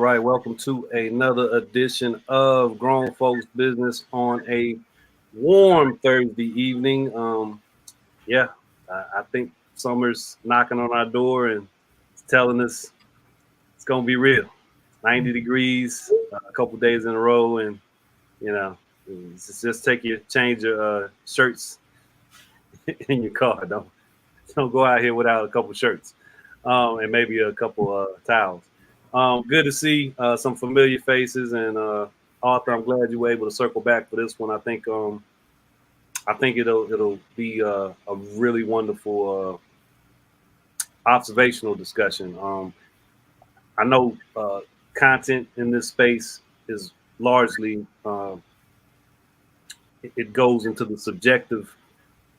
right, welcome to another edition of Grown Folks Business on a warm Thursday evening. I think summer's knocking on our door and it's telling us it's gonna be real. 90 degrees, a couple days in a row, and you know, just change your shirts in your car. Don't go out here without a couple shirts, and maybe a couple towels. Good to see some familiar faces, and Arthur, I'm glad you were able to circle back for this one. I think it'll be a really wonderful observational discussion. I know content in this space is largely it goes into the subjective,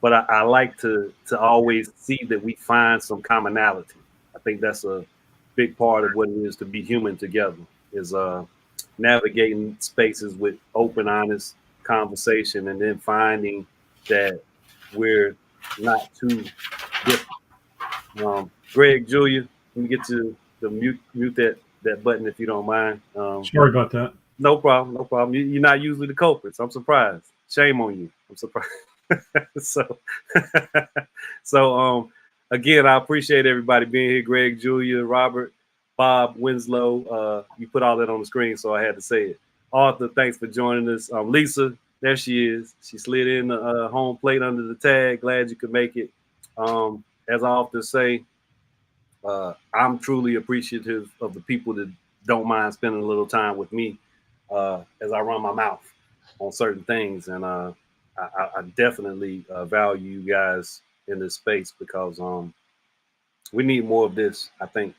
but I like to always see that we find some commonality. I think that's a big part of what it is to be human together, is navigating spaces with open, honest conversation, and then finding that we're not too different. Greg, Julia, let me get you to mute that button if you don't mind. Sorry about that. No problem, no problem. You're not usually the culprits. I'm surprised. Shame on you. I'm surprised. So again, I appreciate everybody being here. Greg, Julia, Robert, Bob, Winslow. You put all that on the screen, so I had to say it. Arthur, thanks for joining us. Lisa, there she is. She slid in the home plate under the tag. Glad you could make it. As I often say, I'm truly appreciative of the people that don't mind spending a little time with me as I run my mouth on certain things. And I definitely value you guys in this space because we need more of this. I think.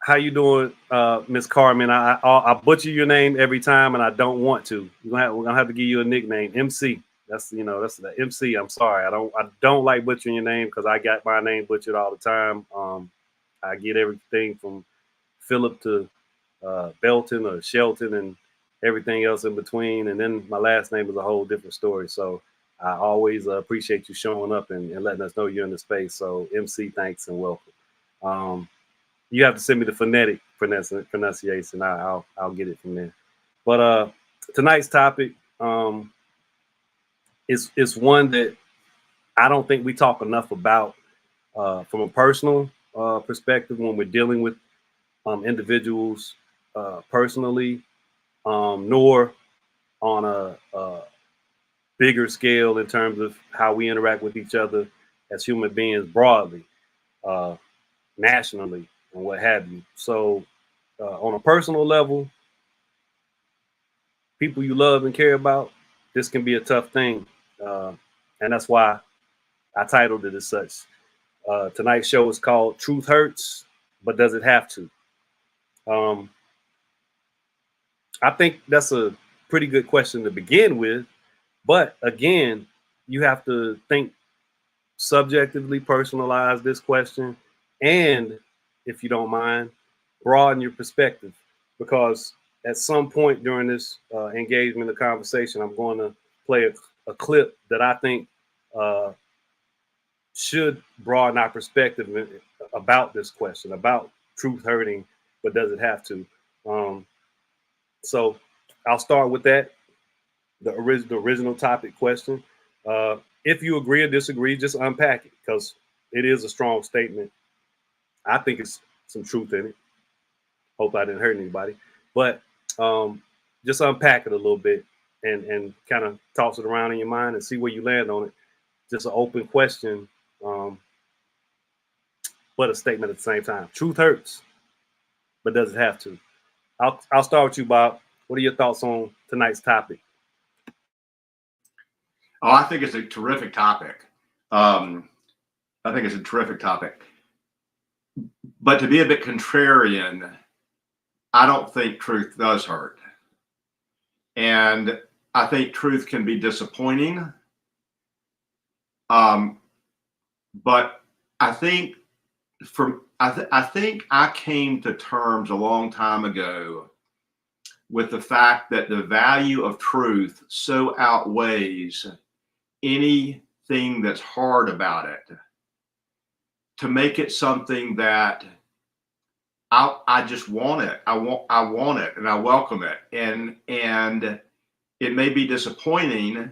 How you doing, Miss Carmen? I butcher your name every time, and I don't want to. We're gonna have to give you a nickname, MC. That's the MC. I'm sorry. I don't like butchering your name because I got my name butchered all the time. I get everything from Philip to Belton or Shelton and everything else in between. And then my last name is a whole different story. So I always appreciate you showing up and letting us know you're in the space. So MC, thanks and welcome. You have to send me the phonetic pronunciation. I'll get it from there. But tonight's topic is one that I don't think we talk enough about from a personal perspective when we're dealing with individuals personally, nor on a bigger scale in terms of how we interact with each other as human beings broadly, nationally, and what have you. So on a personal level, people you love and care about, this can be a tough thing. And that's why I titled it as such. Tonight's show is called Truth Hurts, but Does It Have to? I think that's a pretty good question to begin with. But again, you have to think subjectively, personalize this question, and if you don't mind, broaden your perspective, because at some point during this engagement, the conversation, I'm going to play a clip that I think should broaden our perspective about this question, about truth hurting, but does it have to? So I'll start with that, the original topic question. If you agree or disagree, just unpack it, because it is a strong statement. I think it's some truth in it. Hope I didn't hurt anybody, but just unpack it a little bit and kind of toss it around in your mind and see where you land on it. Just an open question, but a statement at the same time. Truth hurts, but does it have to? I'll start with you, Bob. What are your thoughts on tonight's topic? Oh, I think it's a terrific topic. But to be a bit contrarian, I don't think truth does hurt. And I think truth can be disappointing. But I think I came to terms a long time ago with the fact that the value of truth so outweighs anything that's hard about it, to make it something that I just want it. I want it, and I welcome it. And it may be disappointing.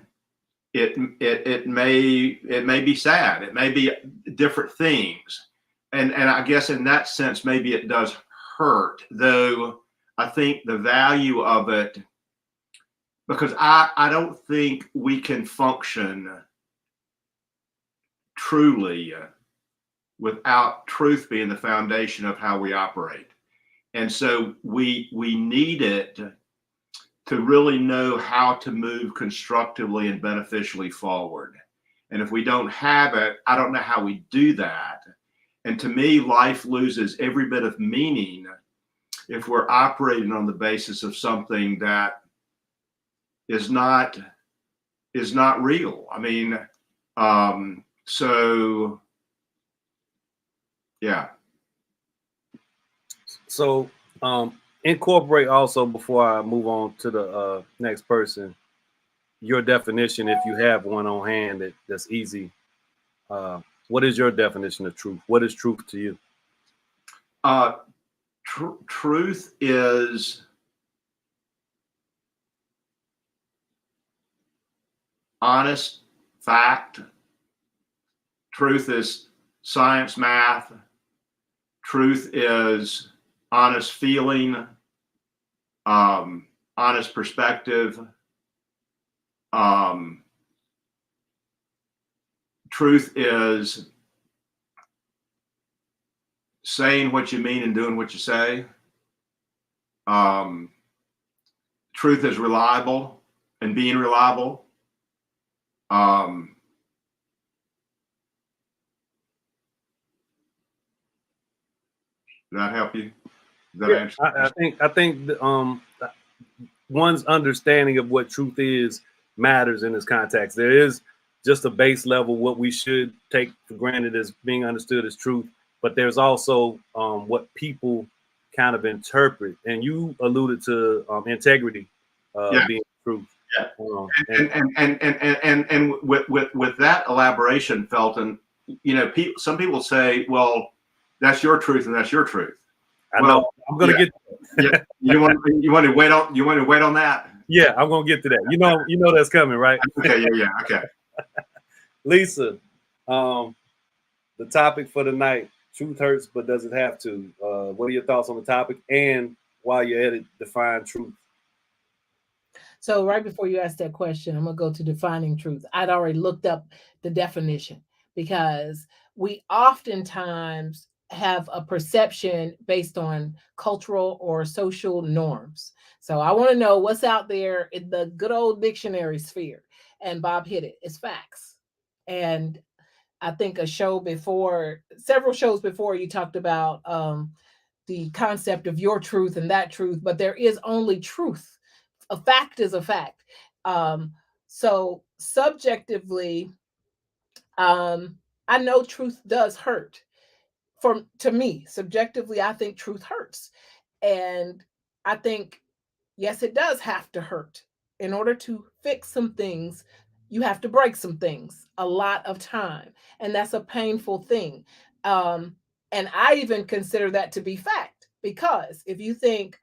It may be sad. It may be different things. And I guess in that sense, maybe it does hurt, though I think the value of it, because I don't think we can function truly without truth being the foundation of how we operate. And so we need it to really know how to move constructively and beneficially forward. And if we don't have it, I don't know how we do that. And to me, life loses every bit of meaning if we're operating on the basis of something that is not real. I mean, so yeah. So incorporate also, before I move on to the next person, your definition, if you have one on hand that's easy. What is your definition of truth? What is truth to you? Truth is honest fact. Truth is science, math. Truth is honest feeling, honest perspective. Truth is saying what you mean and doing what you say. Truth is reliable and being reliable. Did that help you? Did that answer? I think one's understanding of what truth is matters in this context. There is just a base level what we should take for granted as being understood as truth, but there's also what people kind of interpret. And you alluded to integrity being truth. Yeah. And with that elaboration, Felton, you know, some people say, well, that's your truth and that's your truth. I know. I'm gonna get to that. You want to wait on that? Yeah, I'm gonna get to that. You know that's coming, right? Okay, yeah, okay. Lisa, the topic for the night: truth hurts, but does it have to? What are your thoughts on the topic? And while you're at it, define truth. So right before you ask that question, I'm gonna go to defining truth. I'd already looked up the definition because we oftentimes have a perception based on cultural or social norms. So I want to know what's out there in the good old dictionary sphere. And Bob hit it. It's facts. And I think several shows before, you talked about the concept of your truth and that truth, but there is only truth. A fact is a fact. So subjectively, I know truth does hurt. To me, subjectively, I think truth hurts. And I think, yes, it does have to hurt. In order to fix some things, you have to break some things a lot of time. And that's a painful thing. And I even consider that to be fact, because if you think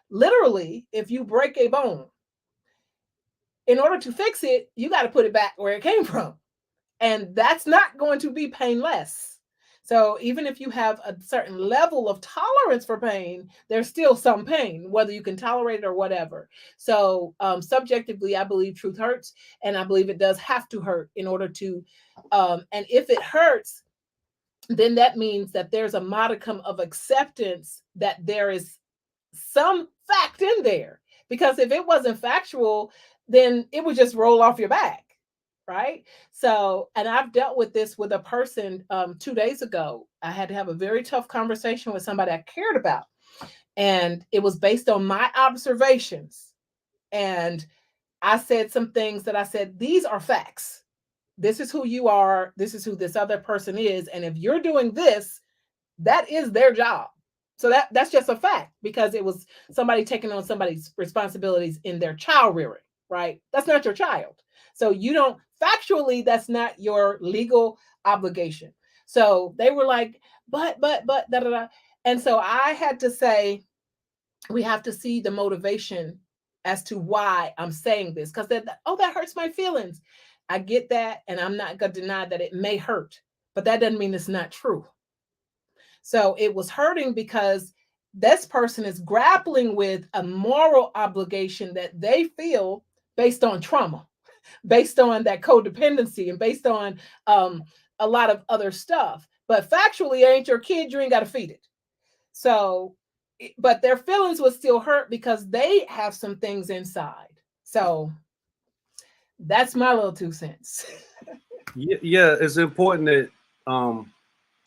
literally, if you break a bone, in order to fix it, you got to put it back where it came from. And that's not going to be painless. So even if you have a certain level of tolerance for pain, there's still some pain, whether you can tolerate it or whatever. So subjectively, I believe truth hurts, and I believe it does have to hurt in order to, and if it hurts, then that means that there's a modicum of acceptance that there is some fact in there. Because if it wasn't factual, then it would just roll off your back. Right. So, and I've dealt with this with a person 2 days ago. I had to have a very tough conversation with somebody I cared about. And it was based on my observations. And I said some things that I said, these are facts. This is who you are. This is who this other person is. And if you're doing this, that is their job. So that's just a fact, because it was somebody taking on somebody's responsibilities in their child rearing. Right. That's not your child. So you don't, factually, that's not your legal obligation. So they were like, but, da, da, da. And so I had to say, we have to see the motivation as to why I'm saying this, because that hurts my feelings. I get that, and I'm not going to deny that it may hurt, but that doesn't mean it's not true. So it was hurting because this person is grappling with a moral obligation that they feel based on trauma, based on that codependency, and based on a lot of other stuff. But factually, ain't your kid, you ain't got to feed it. So, but their feelings would still hurt because they have some things inside. So that's my little 2 cents. Yeah, it's important that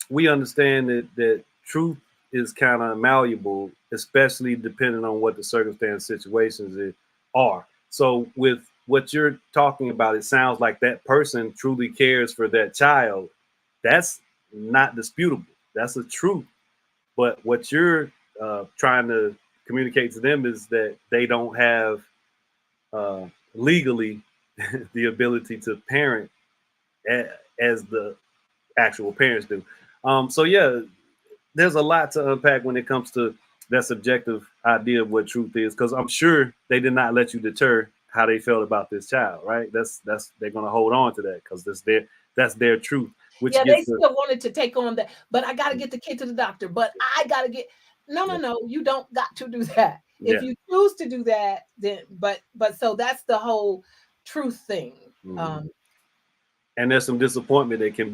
we understand that truth is kind of malleable, especially depending on what the circumstance situations are. So with what you're talking about, it sounds like that person truly cares for that child. That's not disputable. That's a truth. But what you're trying to communicate to them is that they don't have legally the ability to parent as the actual parents do. So yeah, there's a lot to unpack when it comes to that subjective idea of what truth is, because I'm sure they did not let you deter how they felt about this child, right? That's they're gonna hold on to that because that's their truth. Which Yeah, they gets still wanted to take on that, but I got to get the kid to the doctor, but I got to get, no, you don't got to do that. If you choose to do that, then, but so that's the whole truth thing. And there's some disappointment that can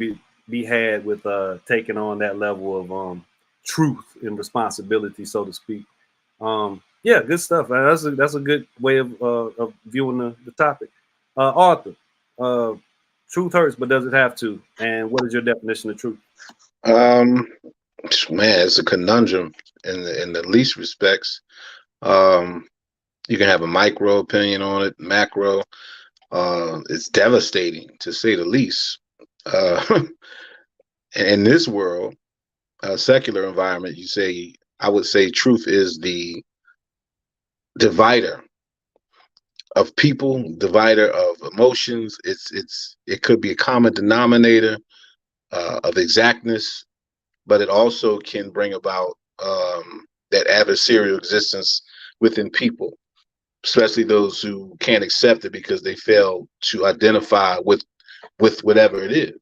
be had with taking on that level of truth and responsibility, so to speak. Yeah, good stuff. That's a good way of viewing the topic. Arthur, truth hurts, but does it have to? And what is your definition of truth? Man, it's a conundrum in the least respects. You can have a micro opinion on it, macro. It's devastating to say the least. In this world, secular environment, I would say truth is the divider of people, divider of emotions. It could be a common denominator of exactness, but it also can bring about that adversarial existence within people, especially those who can't accept it because they fail to identify with whatever it is.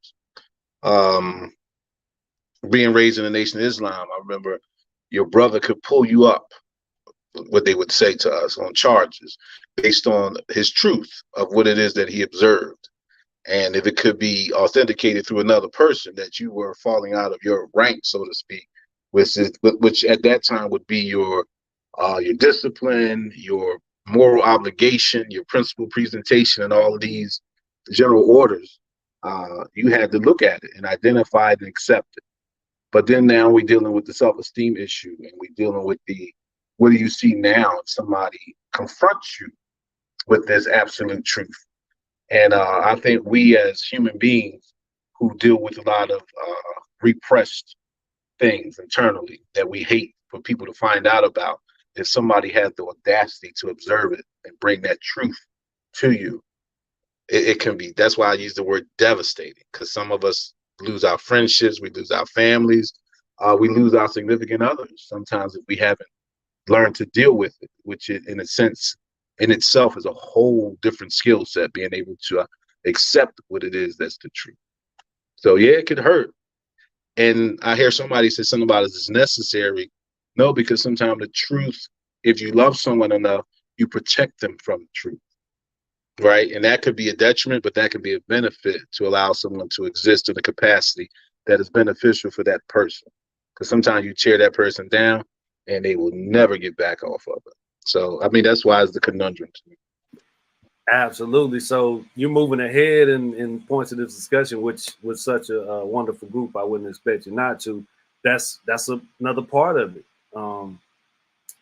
Being raised in the Nation of Islam, I remember your brother could pull you up, what they would say to us, on charges based on his truth of what it is that he observed. And if it could be authenticated through another person that you were falling out of your rank, so to speak, which at that time would be your discipline, your moral obligation, your principal presentation, and all of these general orders, you had to look at it and identify it and accept it. But then now we're dealing with the self-esteem issue, and we're dealing with what do you see now if somebody confronts you with this absolute truth? And I think we as human beings who deal with a lot of repressed things internally that we hate for people to find out about, if somebody has the audacity to observe it and bring that truth to you, it can be, that's why I use the word devastating, because some of us lose our friendships, we lose our families, we lose our significant others sometimes if we haven't learned to deal with it, which in a sense in itself is a whole different skill set, being able to accept what it is that's the truth. So yeah, it could hurt. And I hear somebody say something about it's necessary. No, because sometimes the truth, if you love someone enough, you protect them from the truth, right? And that could be a detriment, but that could be a benefit to allow someone to exist in a capacity that is beneficial for that person. Because sometimes you tear that person down and they will never get back off of it. So, I mean, that's why it's the conundrum to me. Absolutely. So you're moving ahead in points of this discussion, which was such a wonderful group. I wouldn't expect you not to. That's another part of it.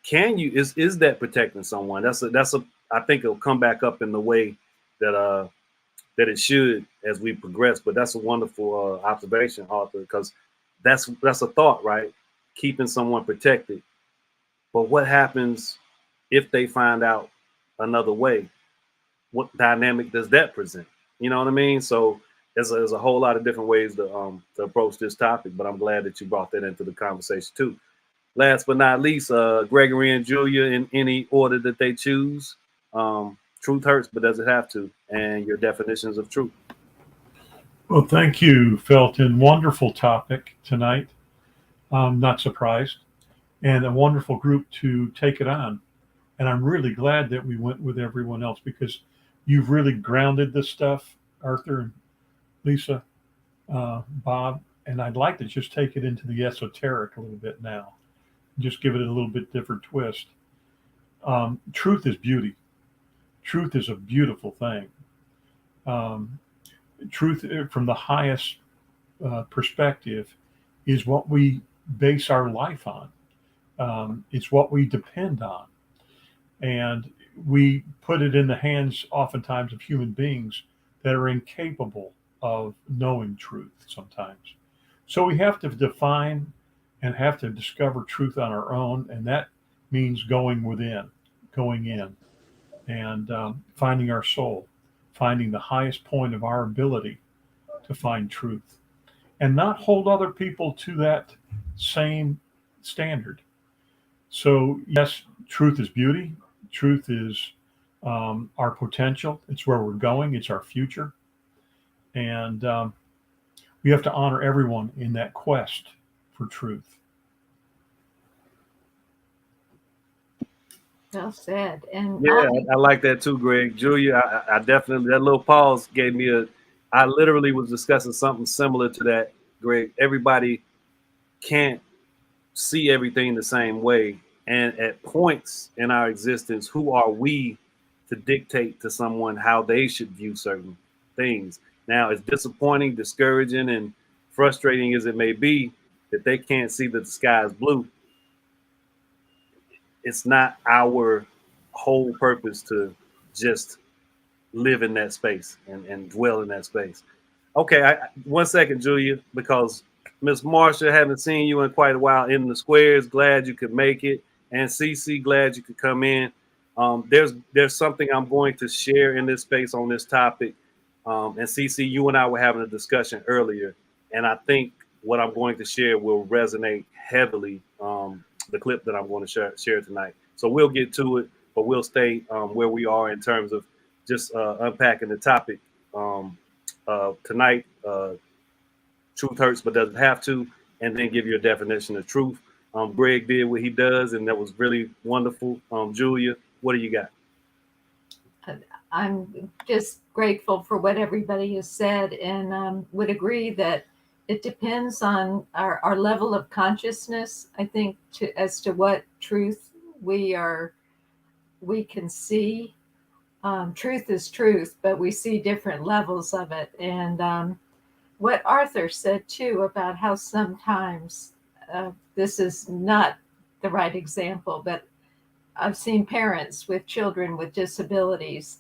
Can you is that protecting someone? That's a I think it'll come back up in the way that that it should as we progress. But that's a wonderful observation, Arthur, because that's a thought, right? Keeping someone protected. But what happens if they find out another way? What dynamic does that present? You know what I mean? So there's a whole lot of different ways to approach this topic, but I'm glad that you brought that into the conversation too. last but not least, Gregory and Julia, in any order that they choose. Truth hurts, but does it have to? And your definitions of truth. Well, thank you, Felton. Wonderful topic tonight. I'm not surprised. And a wonderful group to take it on. And I'm really glad that we went with everyone else, because you've really grounded this stuff, Arthur and Lisa, Bob. And I'd like to just take it into the esoteric a little bit now, just give it a little bit different twist. Truth is beauty. Truth is a beautiful thing. Truth from the highest perspective is what we base our life on. It's what we depend on. And we put it in the hands oftentimes of human beings that are incapable of knowing truth sometimes. So we have to define and have to discover truth on our own. And that means going within, going in, and finding our soul, finding the highest point of our ability to find truth, and not hold other people to that same standard. So yes, truth is beauty. Truth is our potential. It's where we're going. It's our future. And we have to honor everyone in that quest for truth. Well said. And Yeah, I like that too, Greg. Julia, I definitely, that little pause gave me I literally was discussing something similar to that, Greg. Everybody can't see everything the same way. And at points in our existence, who are we to dictate to someone how they should view certain things? Now, as disappointing, discouraging, and frustrating as it may be that they can't see that the sky is blue, it's not our whole purpose to just live in that space and dwell in that space. Okay, 1 second, Julia, because Miss Marsha, haven't seen you in quite a while in the squares. Glad you could make it. And CC, glad you could come in. There's something I'm going to share in this space on this topic. And CC, you and I were having a discussion earlier, and I think what I'm going to share will resonate heavily. The clip that I'm going to share tonight. So we'll get to it, but we'll stay where we are in terms of just unpacking the topic tonight. Truth hurts, but doesn't have to, and then give you a definition of truth. Greg did what he does, and that was really wonderful. Julia, what do you got? I'm just grateful for what everybody has said, and would agree that it depends on our level of consciousness, I think, as to what truth we can see. Truth is truth, but we see different levels of it. And what Arthur said too about how sometimes this is not the right example, but I've seen parents with children with disabilities,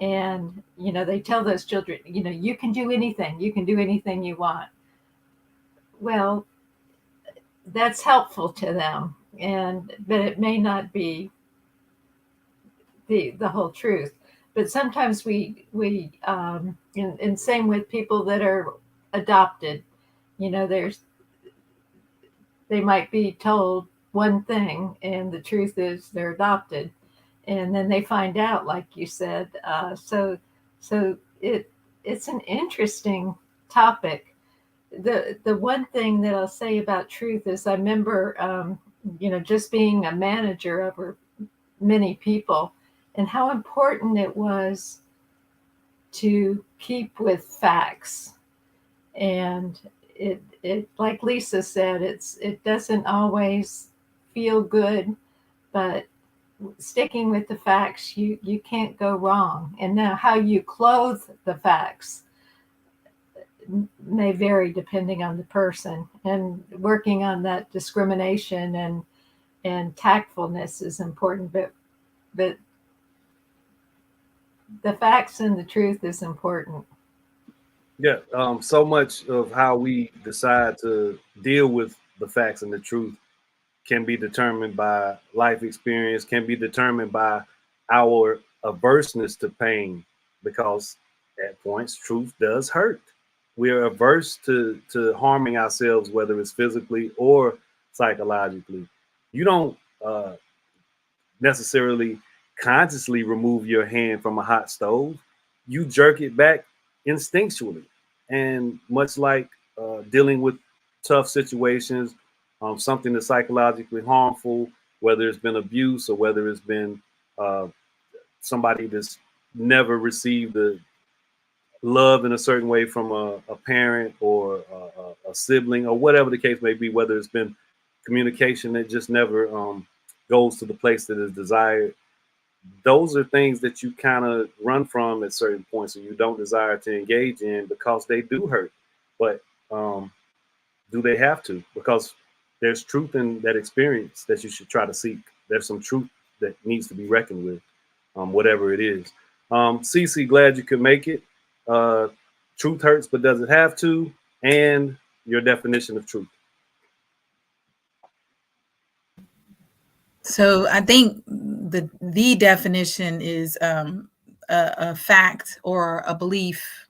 and they tell those children, you can do anything you want. Well, that's helpful to them, but it may not be the whole truth. But sometimes we and same with people that are adopted, they might be told one thing, and the truth is they're adopted, and then they find out, like you said. So it's an interesting topic. The one thing that I'll say about truth is I remember, just being a manager over many people, and how important it was to keep with facts. And it like Lisa said, it doesn't always feel good, but sticking with the facts, you can't go wrong. And now how you clothe the facts may vary depending on the person, and working on that discrimination and tactfulness is important, but the facts and the truth is important. Yeah, so much of how we decide to deal with the facts and the truth can be determined by life experience, can be determined by our averseness to pain, because at points truth does hurt. We are averse to harming ourselves, whether it's physically or psychologically. you don't necessarily consciously remove your hand from a hot stove. You jerk it back instinctually. And much like dealing with tough situations, something that's psychologically harmful, whether it's been abuse or whether it's been somebody that's never received the love in a certain way from a parent or a sibling or whatever the case may be, whether it's been communication that just never goes to the place that is desired. Those are things that you kind of run from at certain points and you don't desire to engage in because they do hurt. But do they have to? Because there's truth in that experience that you should try to seek. There's some truth that needs to be reckoned with, whatever it is. Cece, glad you could make it. Truth hurts, but does it have to? And your definition of truth. So I think the definition is a fact or a belief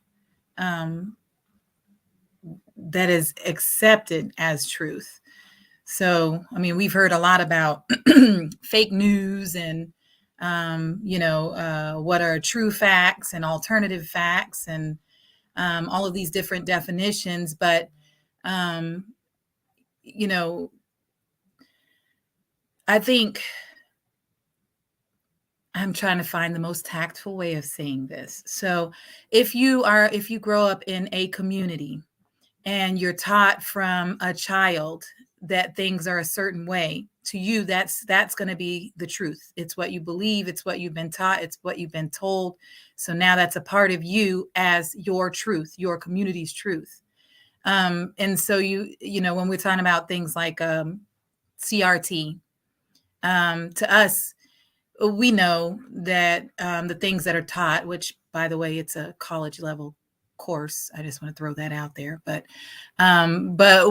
that is accepted as truth. So, I mean, we've heard a lot about fake news and, what are true facts and alternative facts and all of these different definitions. But, I think I'm trying to find the most tactful way of saying this. So if you grow up in a community and you're taught from a child that things are a certain way, to you, that's going to be the truth. It's what you believe. It's what you've been taught. It's what you've been told. So now that's a part of you as your truth, your community's truth. And so when we're talking about things like CRT, to us, we know that the things that are taught, which, by the way, it's a college level course. I just want to throw that out there. But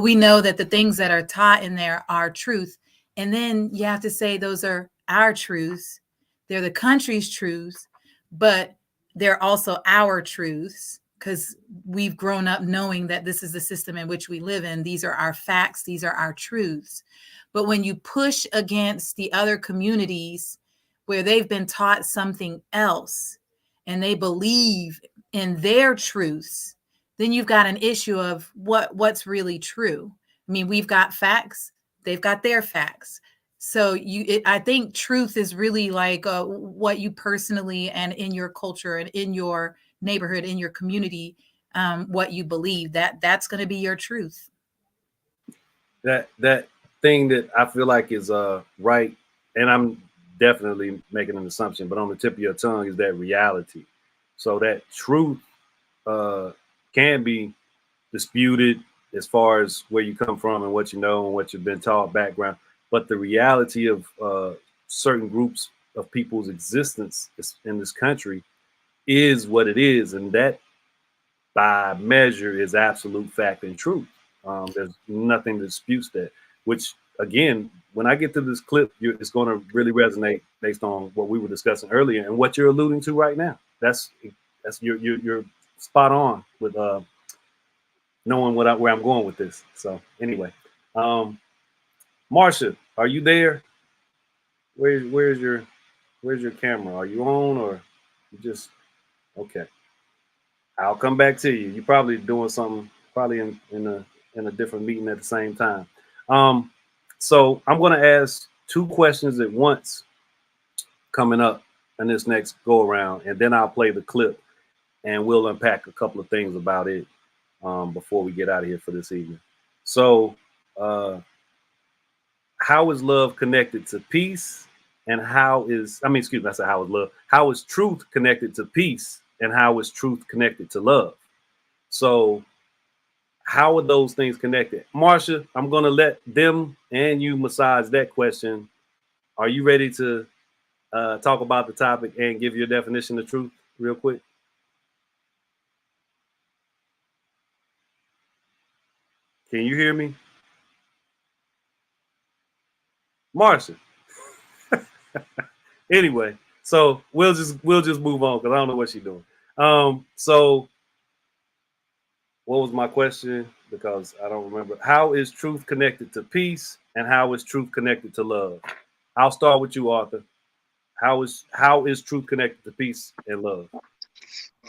we know that the things that are taught in there are truth. And then you have to say those are our truths. They're the country's truths, but they're also our truths because we've grown up knowing that this is the system in which we live in. These are our facts. These are our truths. But when you push against the other communities where they've been taught something else and they believe in their truths, then you've got an issue of what's really true. I mean, we've got facts, they've got their facts. So I think truth is really like what you personally and in your culture and in your neighborhood, in your community, what you believe, that's going to be your truth. That thing that I feel like is right, and I'm definitely making an assumption, but on the tip of your tongue is that reality. So that truth can be disputed as far as where you come from and what you know and what you've been taught, background. But the reality of certain groups of people's existence in this country is what it is. And that, by measure, is absolute fact and truth. There's nothing that disputes that, which, again, when I get to this clip, it's going to really resonate based on what we were discussing earlier and what you're alluding to right now. That's you're spot on with knowing where I'm going with this. So anyway, Marsha, are you there? Where's your camera? Are you on or you just okay? I'll come back to you. You're probably doing something, probably in a different meeting at the same time. So I'm going to ask two questions at once coming up in this next go around, and then I'll play the clip and we'll unpack a couple of things about it before we get out of here for this evening. So how is love connected to peace? And how is truth connected to peace? And how is truth connected to love? So how are those things connected? Marsha, I'm going to let them and you massage that question. Are you ready to talk about the topic and give your definition of truth real quick? Can you hear me? Marsha. Anyway, so we'll just move on because I don't know what she's doing. So what was my question? because I don't remember. How is truth connected to peace, and how is truth connected to love? I'll start with you, Arthur. How is truth connected to peace and love?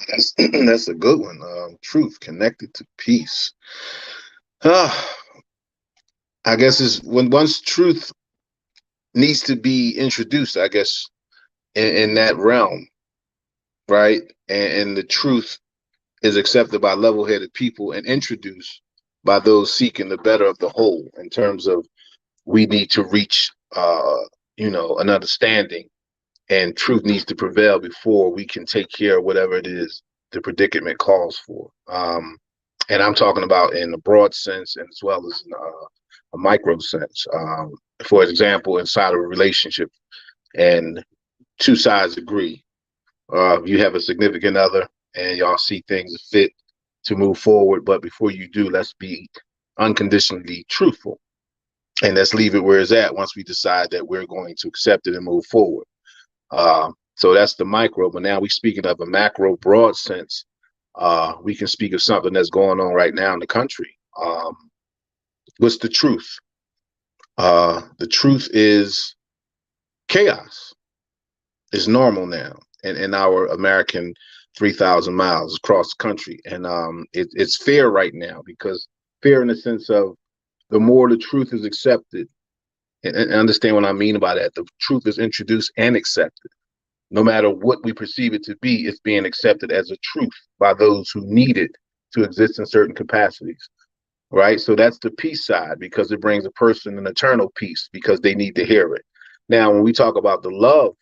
That's a good one. Truth connected to peace. I guess is when once truth needs to be introduced, I guess, in that realm, right? And the truth is accepted by level-headed people and introduced by those seeking the better of the whole in terms of we need to reach, an understanding, and truth needs to prevail before we can take care of whatever it is the predicament calls for. And I'm talking about in the broad sense and as well as in a micro sense. For example, inside of a relationship and two sides agree, you have a significant other and y'all see things fit to move forward. But before you do, let's be unconditionally truthful. And let's leave it where it's at once we decide that we're going to accept it and move forward. So that's the micro. But now we're speaking of a macro, broad sense. We can speak of something that's going on right now in the country. What's the truth? The truth is chaos is normal now in our American 3,000 miles across the country. And it's fear right now, because fear in the sense of the more the truth is accepted, and understand what I mean by that, the truth is introduced and accepted. No matter what we perceive it to be, it's being accepted as a truth by those who need it to exist in certain capacities, right? So that's the peace side, because it brings a person an eternal peace because they need to hear it. Now, when we talk about the love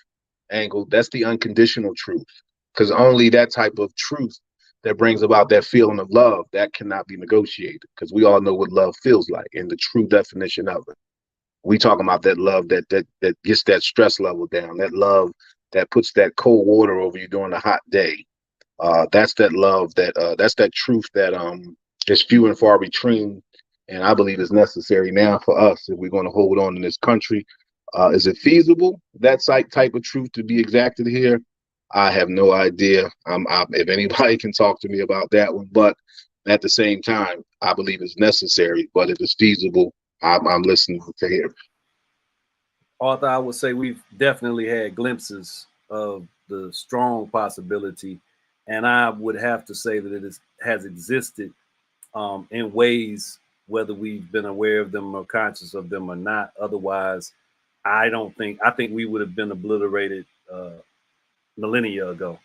angle, that's the unconditional truth, because only that type of truth that brings about that feeling of love, that cannot be negotiated, because we all know what love feels like and the true definition of it. We talking about that love that gets that stress level down, that love that puts that cold water over you during a hot day. That's that love that's that truth that is few and far between, and I believe is necessary now for us if we're going to hold on in this country. Is it feasible, that type of truth to be exacted here? I have no idea. If anybody can talk to me about that one, but at the same time, I believe it's necessary. But if it's feasible, I'm listening to hear. Arthur, I would say we've definitely had glimpses of the strong possibility, and I would have to say that it has existed in ways, whether we've been aware of them or conscious of them or not. Otherwise, I think we would have been obliterated millennia ago.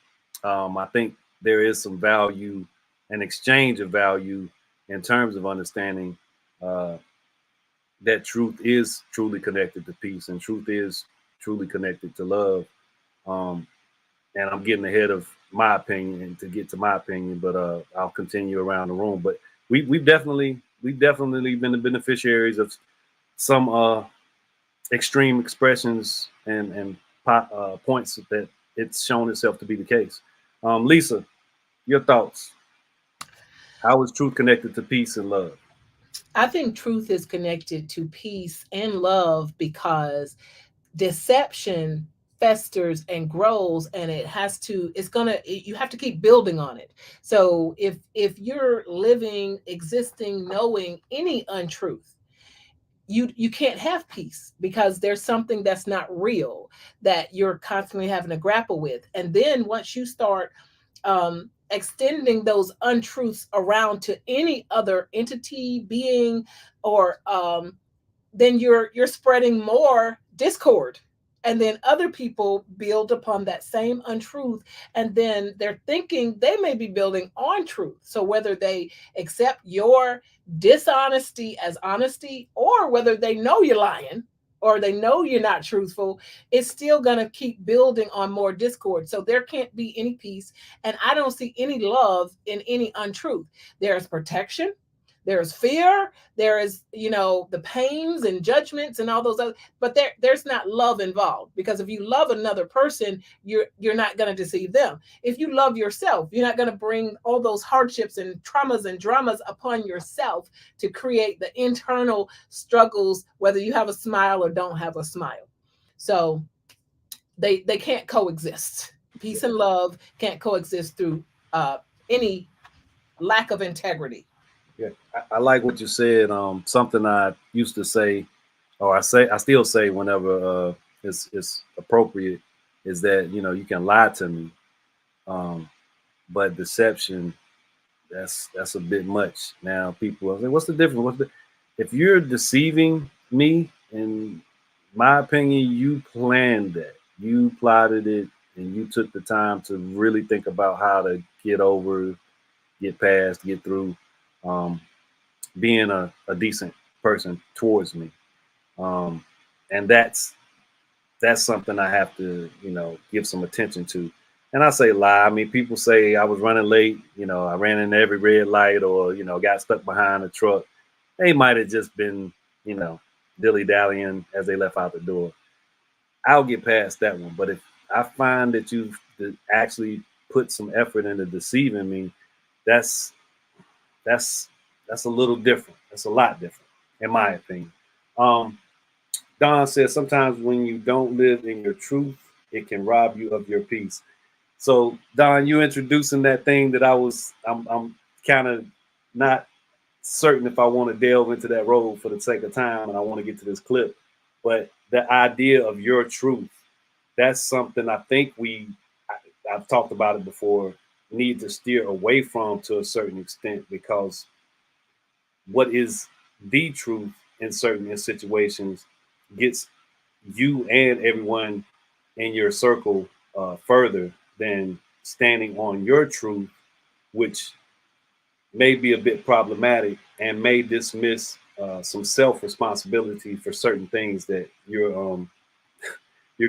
I think there is some value, an exchange of value in terms of understanding that truth is truly connected to peace, and truth is truly connected to love. And I'm getting ahead of my opinion to get to my opinion, but I'll continue around the room. But we've definitely been the beneficiaries of some extreme expressions and points that it's shown itself to be the case. Lisa, your thoughts? How is truth connected to peace and love? I think truth is connected to peace and love because deception festers and grows, and you have to keep building on it. So if you're living, existing, knowing any untruth, you can't have peace, because there's something that's not real that you're constantly having to grapple with. And then once you start extending those untruths around to any other entity, being, or then you're spreading more discord, and then other people build upon that same untruth, and then they're thinking they may be building on truth. So whether they accept your dishonesty as honesty, or whether they know you're lying, or they know you're not truthful, it's still going to keep building on more discord. So there can't be any peace, and I don't see any love in any untruth. There's protection, there's fear, there is, the pains and judgments and all those other, but there's not love involved. Because if you love another person, you're not going to deceive them. If you love yourself, you're not going to bring all those hardships and traumas and dramas upon yourself to create the internal struggles, whether you have a smile or don't have a smile. So they can't coexist. Peace and love can't coexist through any lack of integrity. Yeah, I like what you said. Something I used to say, or I still say whenever it's appropriate, is that you can lie to me, but deception, that's a bit much. Now people are saying, what's the difference? If you're deceiving me, in my opinion, you planned that, you plotted it, and you took the time to really think about how to get over, get past, get through. Being a decent person towards me, and that's something I have to give some attention to. And I say lie. I mean, people say I was running late. I ran into every red light, or got stuck behind a truck. They might have just been dilly dallying as they left out the door. I'll get past that one. But if I find that you've actually put some effort into deceiving me, that's a little different. That's a lot different, in my opinion. Don says sometimes when you don't live in your truth, it can rob you of your peace. So Don, you introducing that thing that I'm kind of not certain if I want to delve into that road for the sake of time, and I want to get to this clip. But the idea of your truth, that's something I think I've talked about it before, need to steer away from to a certain extent, because what is the truth in certain situations gets you and everyone in your circle further than standing on your truth, which may be a bit problematic and may dismiss some self-responsibility for certain things that you're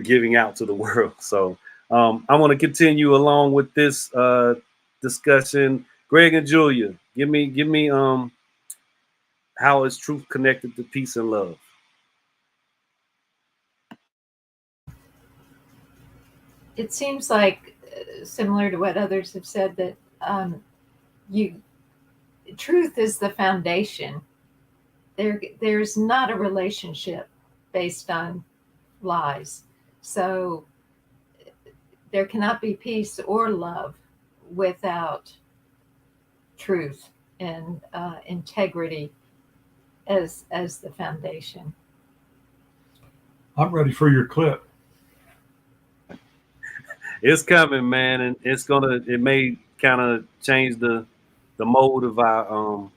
giving out to the world. So I want to continue along with this discussion. Greg and Julia, give me how is truth connected to peace and love? It seems like, similar to what others have said, that truth is the foundation. There's not a relationship based on lies. So there cannot be peace or love without truth and integrity as the foundation. I'm ready for your clip. It's coming, man, and it may kind of change the mode of our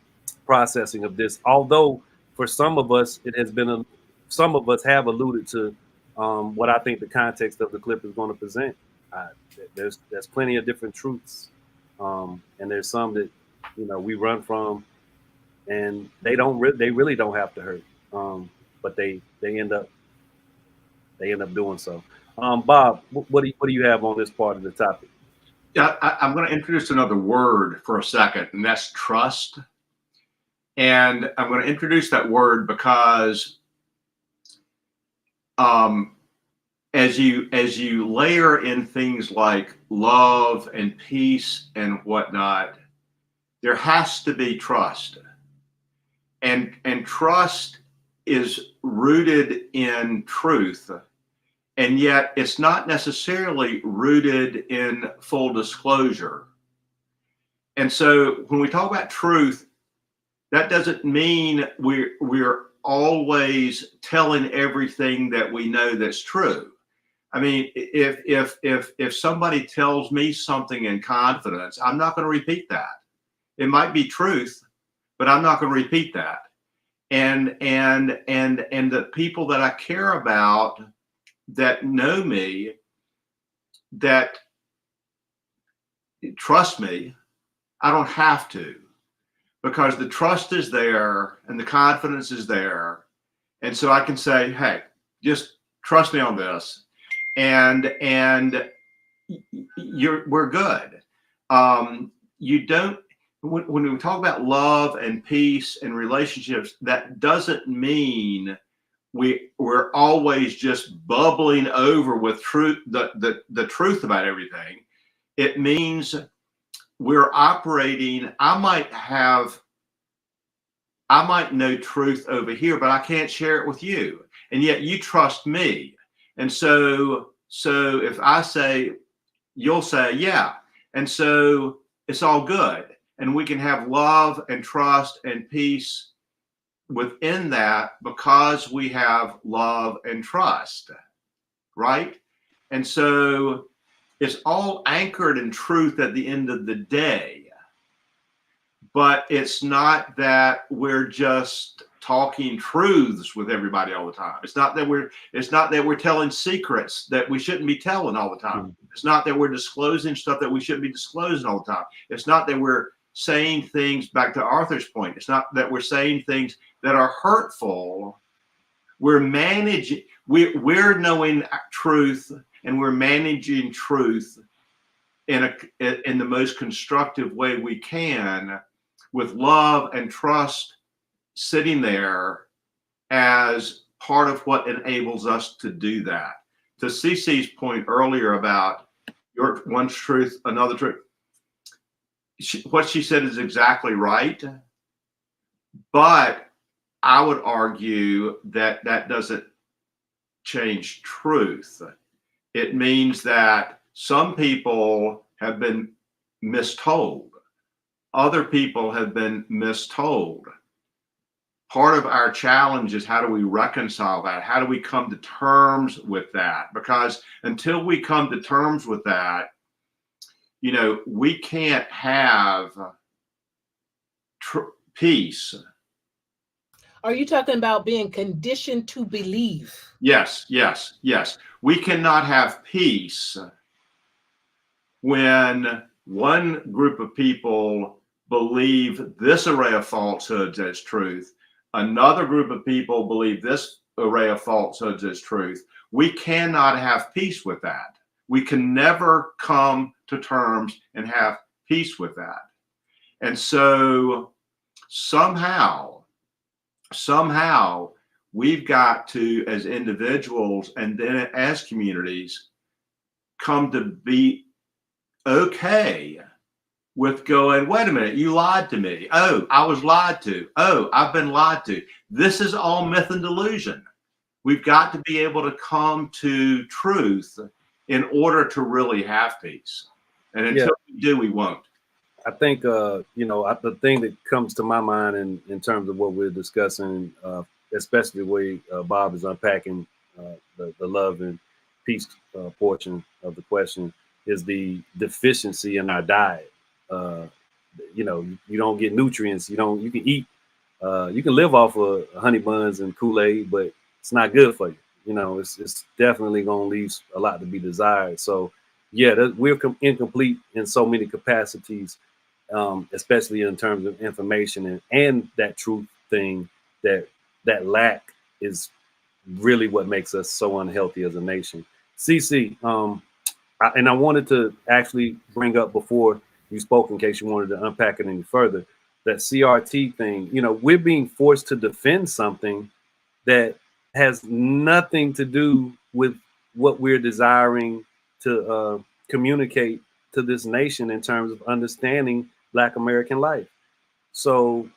processing of this. Although for some of us, some of us have alluded to what I think the context of the clip is going to present. There's plenty of different truths, and there's some that we run from, and they really don't have to hurt, but they end up doing so. Bob, what do you have on this part of the topic? Yeah, I'm going to introduce another word for a second, and that's trust. And I'm going to introduce that word because as you layer in things like love and peace and whatnot, there has to be trust. And trust is rooted in truth. And yet it's not necessarily rooted in full disclosure. And so when we talk about truth, that doesn't mean we're always telling everything that we know that's true. I mean, if somebody tells me something in confidence, I'm not going to repeat that. It might be truth, but I'm not going to repeat that. And the people that I care about, that know me, that trust me, I don't have to, because the trust is there and the confidence is there. And so I can say, hey, just trust me on this. And we're good. You don't, when we talk about love and peace and relationships, that doesn't mean we're always just bubbling over with truth, the truth about everything. It means we're operating. I might know truth over here, but I can't share it with you, and yet you trust me. And so if I say, you'll say, yeah, and so it's all good. and we can have love and trust and peace within that because we have love and trust, right? And so it's all anchored in truth at the end of the day. But it's not that we're just talking truths with everybody all the time. It's not that we're telling secrets that we shouldn't be telling all the time. It's not that we're disclosing stuff that we shouldn't be disclosing all the time. It's not that we're saying things, back to Arthur's point, it's not that we're saying things that are hurtful. We're managing, we're knowing truth, and we're managing truth in the most constructive way we can, with love and trust sitting there as part of what enables us to do that. To Cece's point earlier about your one's truth, another truth, what she said is exactly right. But I would argue that that doesn't change truth. It means that some people have been mistold. Other people have been mistold. Part of our challenge is, how do we reconcile that? How do we come to terms with that? Because until we come to terms with that, you know, we can't have peace. Are you talking about being conditioned to believe? Yes, yes, yes. We cannot have peace when one group of people believe this array of falsehoods as truth, another group of people believe this array of falsehoods as truth. We cannot have peace with that. We can never come to terms and have peace with that. And so somehow we've got to, as individuals and then as communities, come to be okay with going, wait a minute, you lied to me. Oh, I was lied to. Oh, I've been lied to. This is all myth and delusion. We've got to be able to come to truth in order to really have peace. And until we do, we won't. I think, you know, the thing that comes to my mind in terms of what we're discussing, especially the way Bob is unpacking the love and peace portion of the question, is the deficiency in our diet. You know, you don't get nutrients. You can eat, you can live off of honey buns and Kool-Aid, but it's not good for you. You know, it's definitely going to leave a lot to be desired. So yeah, we're incomplete in so many capacities, especially in terms of information and that truth thing, that lack is really what makes us so unhealthy as a nation. Cece, and I wanted to actually bring up before you spoke, in case you wanted to unpack it any further, that CRT thing. You know, we're being forced to defend something that has nothing to do with what we're desiring to communicate to this nation in terms of understanding Black American life. So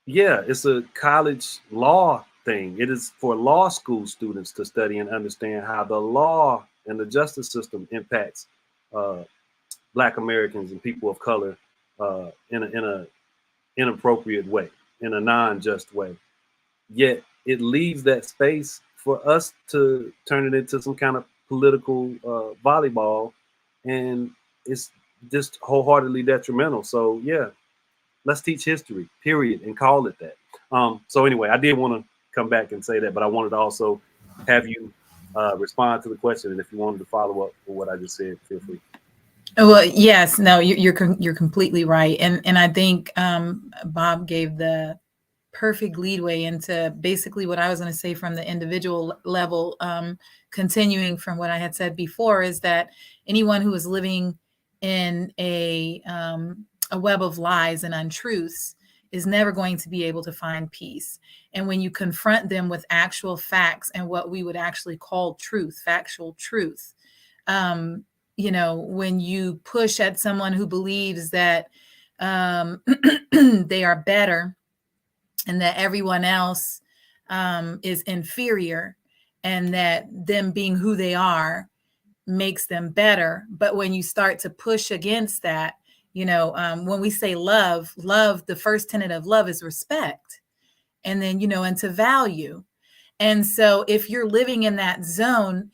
yeah, it's a college law thing. It is for law school students to study and understand how the law and the justice system impacts Black Americans and people of color in a inappropriate way, in a non-just way. Yet it leaves that space for us to turn it into some kind of political volleyball, and it's just wholeheartedly detrimental. So yeah, let's teach history, period, and call it that. So anyway, I did want to come back and say that, but I wanted to also have you respond to the question, and if you wanted to follow up with what I just said, feel free. Well, yes, no, you're completely right, and I think Bob gave the perfect leadway into basically what I was going to say from the individual level. Continuing from what I had said before, is that anyone who is living in a web of lies and untruths is never going to be able to find peace. And when you confront them with actual facts and what we would actually call truth, factual truth, you know, when you push at someone who believes that they are better and that everyone else is inferior, and that them being who they are makes them better. But when you start to push against that, When we say love, the first tenet of love is respect, and then, and to value. And so if you're living in that zone,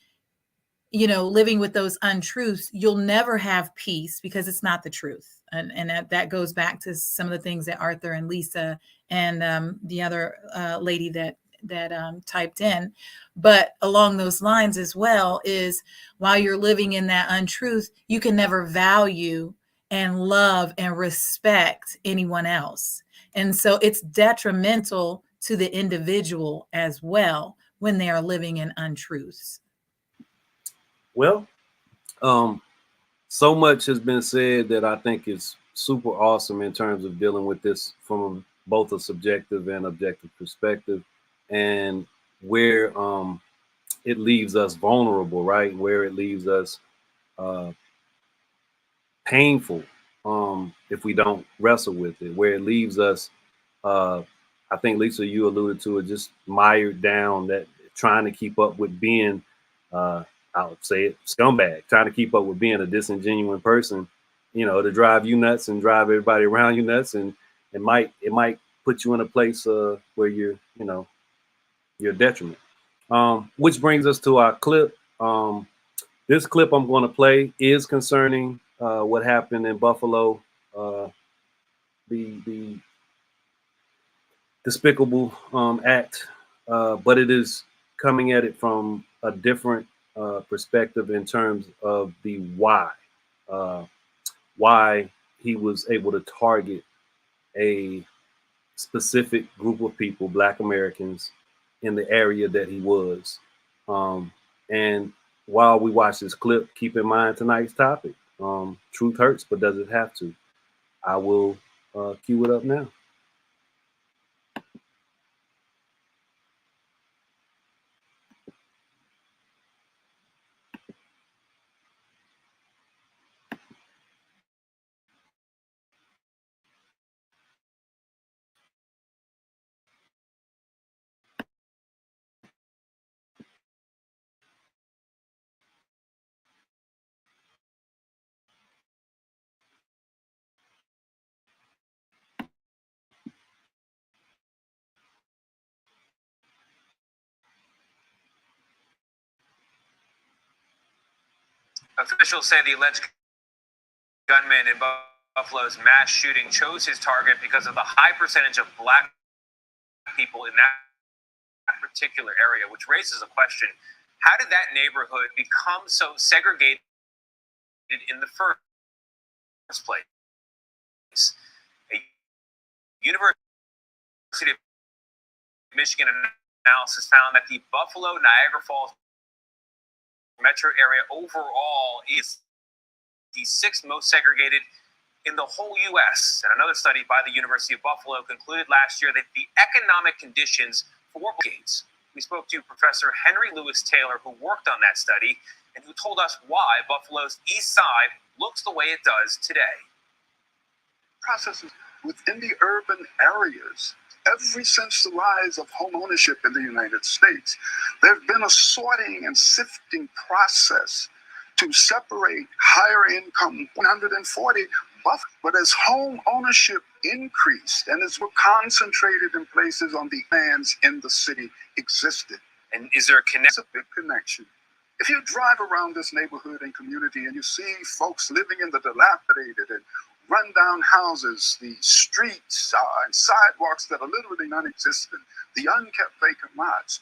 living with those untruths, you'll never have peace because it's not the truth. And that goes back to some of the things that Arthur and Lisa and the other lady that typed in. But along those lines as well is, while you're living in that untruth, you can never value and love and respect anyone else. And so it's detrimental to the individual as well when they are living in untruths. Well, so much has been said that I think is super awesome in terms of dealing with this from both a subjective and objective perspective, and where it leaves us vulnerable, right? Where it leaves us painful if we don't wrestle with it, where it leaves us, I think, Lisa, you alluded to it, just mired down, that trying to keep up with being, I would say it, scumbag, trying to keep up with being a disingenuous person, to drive you nuts and drive everybody around you nuts. And it might put you in a place where you're a detriment. Which brings us to our clip. This clip I'm going to play is concerning what happened in Buffalo, the despicable act, but it is coming at it from a different perspective in terms of the why he was able to target a specific group of people, Black Americans, in the area that he was. And while we watch this clip, keep in mind tonight's topic. Truth hurts, but does it have to? I will cue it up now. Officials say the alleged gunman in Buffalo's mass shooting chose his target because of the high percentage of Black people in that particular area, which raises a question. How did that neighborhood become so segregated in the first place? A University of Michigan analysis found that the Buffalo Niagara Falls metro area overall is the sixth most segregated in the whole U.S. And another study by the University of Buffalo concluded last year that the economic conditions for decades. We spoke to Professor Henry Lewis Taylor, who worked on that study and who told us why Buffalo's east side looks the way it does today. Processes within the urban areas. Ever since the rise of home ownership in the United States, there's been a sorting and sifting process to separate higher income 140 buff. But as home ownership increased and as we're concentrated in places on the lands in the city existed. And is there a connection? It's a big connection. If you drive around this neighborhood and community and you see folks living in the dilapidated and rundown houses, the streets and sidewalks that are literally non-existent, the unkept vacant lots,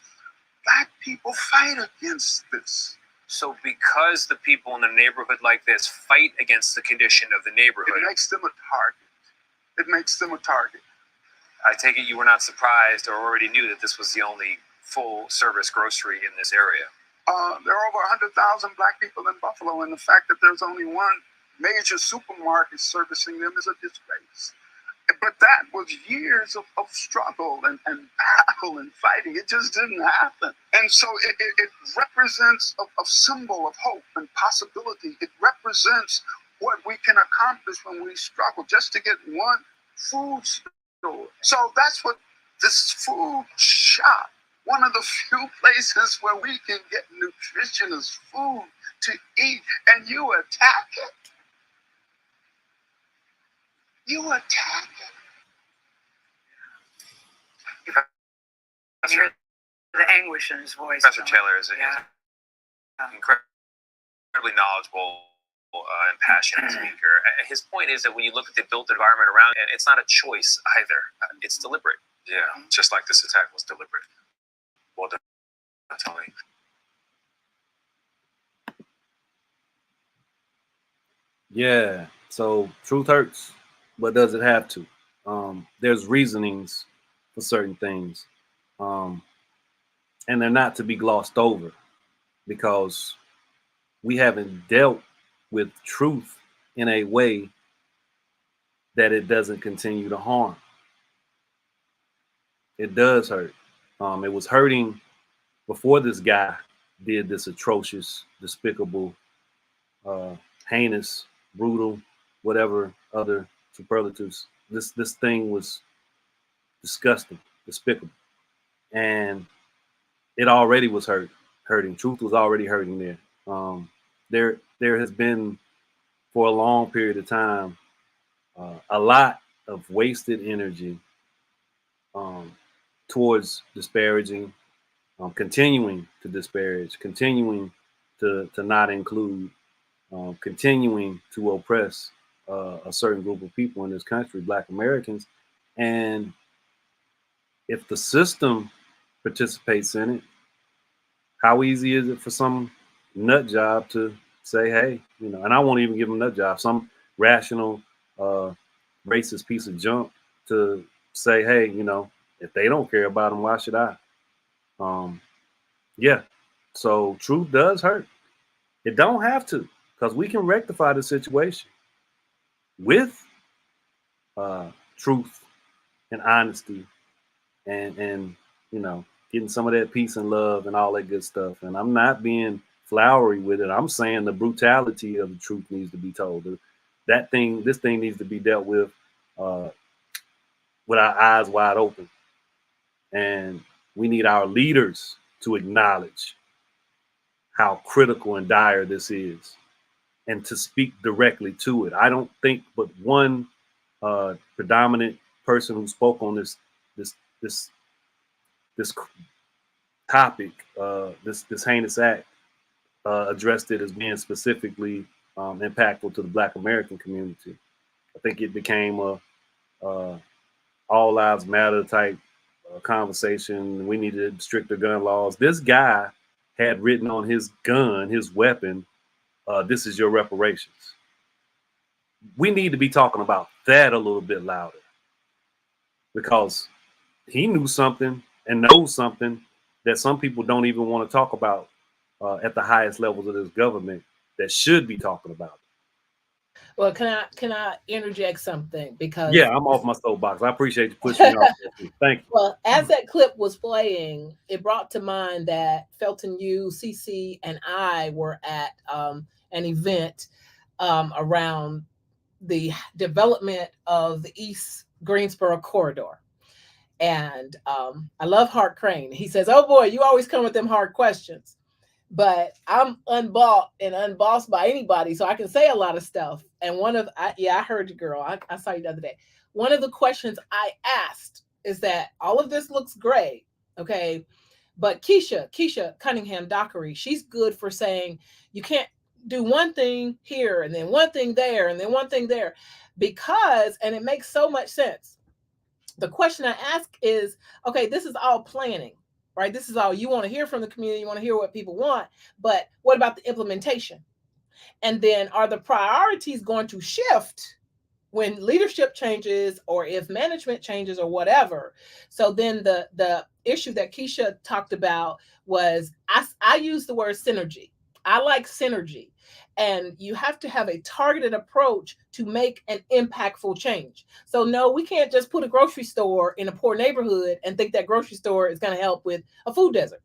Black people fight against this. So because the people in a neighborhood like this fight against the condition of the neighborhood, it makes them a target. It makes them a target. I take it you were not surprised or already knew that this was the only full-service grocery in this area. There are over 100,000 Black people in Buffalo, and the fact that there's only one major supermarket servicing them is a disgrace. But that was years of struggle and battle and fighting. It just didn't happen. And so it represents a symbol of hope and possibility. It represents what we can accomplish when we struggle just to get one food store. So that's what this food shop, one of the few places where we can get nutritious food to eat, and you attack it. You attack it. Professor, the anguish in his voice. Professor Taylor is incredibly knowledgeable and passionate speaker. His point is that when you look at the built environment around it, it's not a choice either. It's deliberate. Yeah, just like this attack was deliberate. Well done, Tony. Yeah. So truth hurts, but does it have to? There's reasonings for certain things, and they're not to be glossed over because we haven't dealt with truth in a way that it doesn't continue to harm. It does hurt. It was hurting before this guy did this atrocious, despicable, heinous, brutal, whatever other superlatives. This thing was disgusting, despicable, and it already was hurting. Truth was already hurting there. There has been for a long period of time a lot of wasted energy towards disparaging, continuing to disparage, continuing to not include, continuing to oppress a certain group of people in this country, Black Americans. And if the system participates in it, how easy is it for some nut job to say, hey, and I won't even give them nut job, some rational, racist piece of junk to say, hey, if they don't care about them, why should I? Yeah. So truth does hurt. It don't have to, because we can rectify the situation with truth and honesty and getting some of that peace and love and all that good stuff. And I'm not being flowery with it. I'm saying the brutality of the truth needs to be told. This thing needs to be dealt with our eyes wide open. And we need our leaders to acknowledge how critical and dire this is and to speak directly to it. I don't think but one predominant person who spoke on this topic, this heinous act, addressed it as being specifically impactful to the Black American community. I think it became a all lives matter type conversation. We needed stricter gun laws. This guy had written on his gun, his weapon, this is your reparations. We need to be talking about that a little bit louder because he knew something and knows something that some people don't even want to talk about at the highest levels of this government that should be talking about it. Well, can I interject something? Because yeah, I'm off my soapbox. I appreciate you pushing me off there. Thank you. Well, as that clip was playing, it brought to mind that Felton, you, CC, and I were at an event around the development of the East Greensboro corridor. And I love Hart Crane. He says, oh boy, you always come with them hard questions. But I'm unbought and unbossed by anybody, so I can say a lot of stuff. And I heard you, girl. I saw you the other day. One of the questions I asked is that all of this looks great, okay? But Keisha Cunningham Dockery, she's good for saying you can't do one thing here and then one thing there and then one thing there and it makes so much sense. The question I ask is, okay, this is all planning. Right? This is all you want to hear from the community. You want to hear what people want. But what about the implementation? And then are the priorities going to shift when leadership changes or if management changes or whatever? So then the issue that Keisha talked about was I use the word synergy. I like synergy. And you have to have a targeted approach to make an impactful change. So no, we can't just put a grocery store in a poor neighborhood and think that grocery store is going to help with a food desert.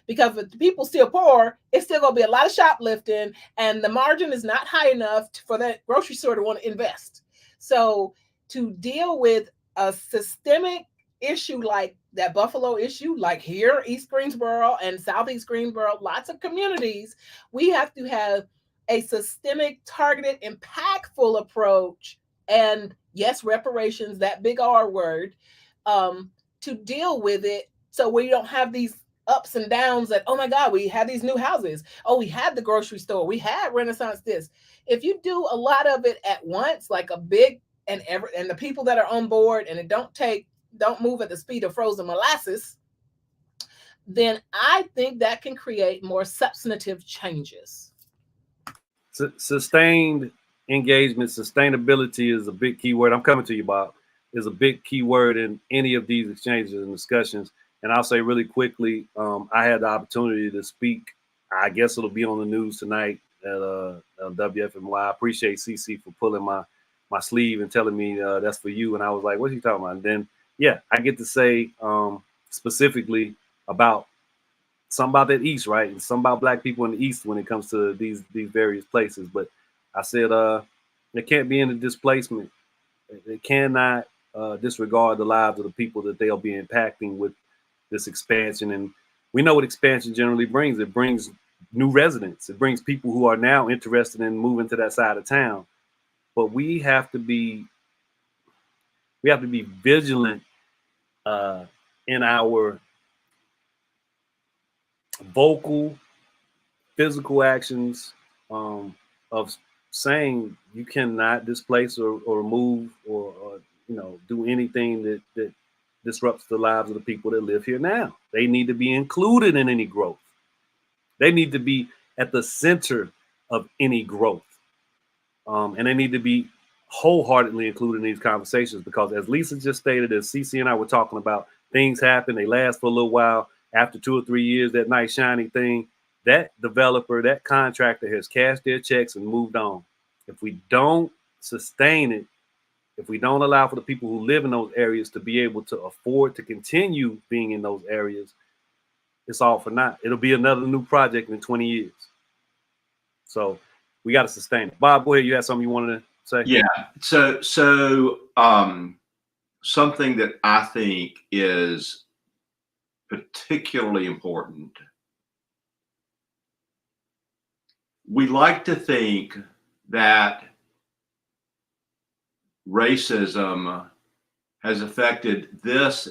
Because if the people still poor, it's still going to be a lot of shoplifting and the margin is not high enough for that grocery store to want to invest. So to deal with a systemic issue like that Buffalo issue, like here, East Greensboro and Southeast Greensboro, lots of communities, we have to have a systemic, targeted, impactful approach And yes, reparations, that big R word, to deal with it, so we don't have these ups and downs that, oh my God, we had these new houses. Oh, we had the grocery store. We had Renaissance this. If you do a lot of it at once, like a big, and the people that are on board, and it don't move at the speed of frozen molasses, then I think that can create more substantive changes. Sustained engagement, sustainability is a big key word. I'm coming to you, Bob. Is a big key word in any of these exchanges and discussions. And I'll say really quickly, I had the opportunity to speak. I guess it'll be on the news tonight at WFMY. I appreciate CC for pulling my sleeve and telling me that's for you. And I was like, what are you talking about? And then, yeah, I get to say specifically about something about that East, right? And something about Black people in the East when it comes to these various places. But I said there can't be any displacement. They cannot disregard the lives of the people that they'll be impacting with this expansion. And we know what expansion generally brings. It brings new residents. It brings people who are now interested in moving to that side of town. But we have to be vigilant in our vocal, physical actions of saying you cannot displace or move or do anything that disrupts the lives of the people that live here now. They need to be included in any growth. They need to be at the center of any growth. And they need to be wholeheartedly included in these conversations, because as Lisa just stated, as CC and I were talking about, things happen, they last for a little while. After 2 or 3 years, that nice shiny thing, that developer, that contractor has cashed their checks and moved on. If we don't sustain it, if we don't allow for the people who live in those areas to be able to afford to continue being in those areas, it's all for naught. It'll be another new project in 20 years. So we got to sustain it. Bob, go ahead. You had something you wanted to say? Yeah. So something that I think is particularly important. We like to think that racism has affected this,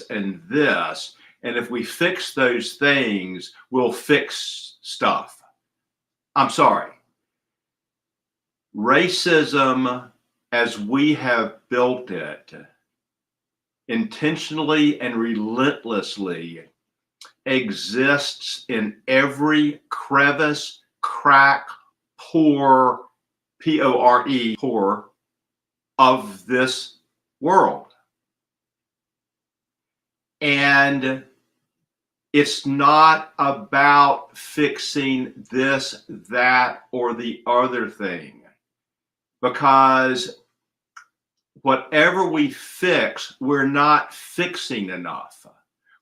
and this. And if we fix those things, we'll fix stuff. I'm sorry. Racism, as we have built it, intentionally and relentlessly, exists in every crevice, crack, pore, P-O-R-E, pore, of this world. And it's not about fixing this, that, or the other thing, because whatever we fix, we're not fixing enough.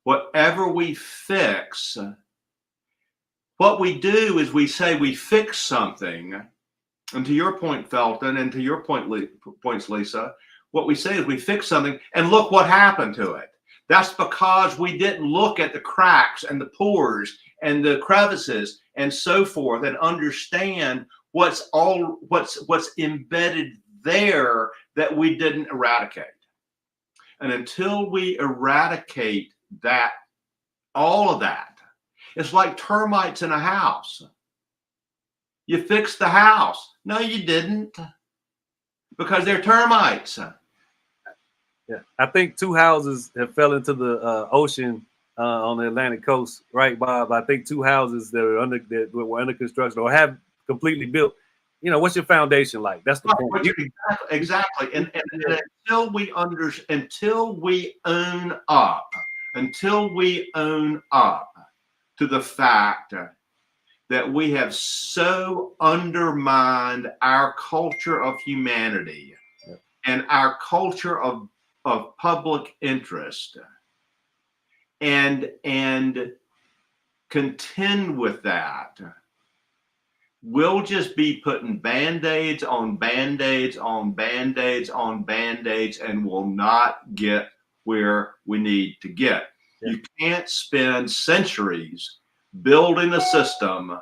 Whatever we fix, what we do is we say we fix something. And to your point, Felton, and to your points, Lisa, what we say is we fix something and look what happened to it. That's because we didn't look at the cracks and the pores and the crevices and so forth and understand what's embedded there that we didn't eradicate. And until we eradicate that, all of that, it's like termites in a house. You fixed the house. No, you didn't, because they're termites. Yeah, I think 2 houses have fell into the ocean on the Atlantic coast, right, Bob? I think 2 houses that were under construction or have completely built. What's your foundation like? That's the point. Exactly. And until we own up to the fact that we have so undermined our culture of humanity and our culture of public interest, and contend with that, we'll just be putting Band-Aids on Band-Aids on Band-Aids on Band-Aids and will not get where we need to get. Yeah. You can't spend centuries building a system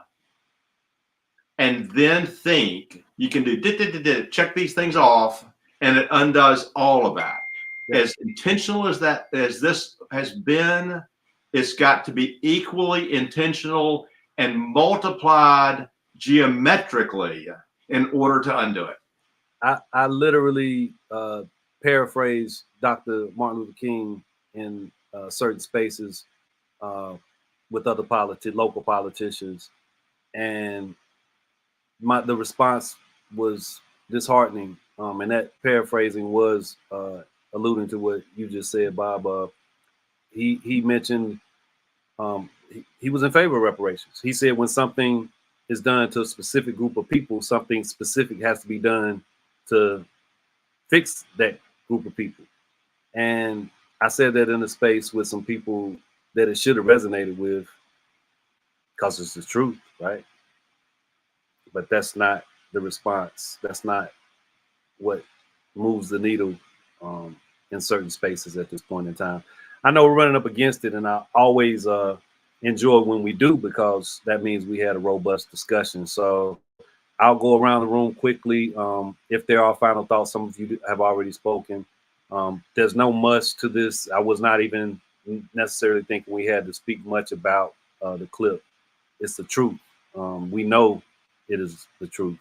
and then think you can do check these things off, and it undoes all of that. As intentional as this has been, it's got to be equally intentional and multiplied geometrically in order to undo it. I literally paraphrase Dr. Martin Luther King in certain spaces with other local politicians, and the response was disheartening. And that paraphrasing was alluding to what you just said, Bob. He mentioned he was in favor of reparations. He said when something is done to a specific group of people, something specific has to be done to fix that group of people. And I said that in a space with some people that it should have resonated with, because it's the truth, right? But that's not the response. That's not what moves the needle in certain spaces at this point in time. I know we're running up against it, and I always enjoy when we do, because that means we had a robust discussion. So I'll go around the room quickly. If there are final thoughts, some of you have already spoken. There's no must to this. I was not even necessarily thinking we had to speak much about the clip. It's the truth. We know it is the truth.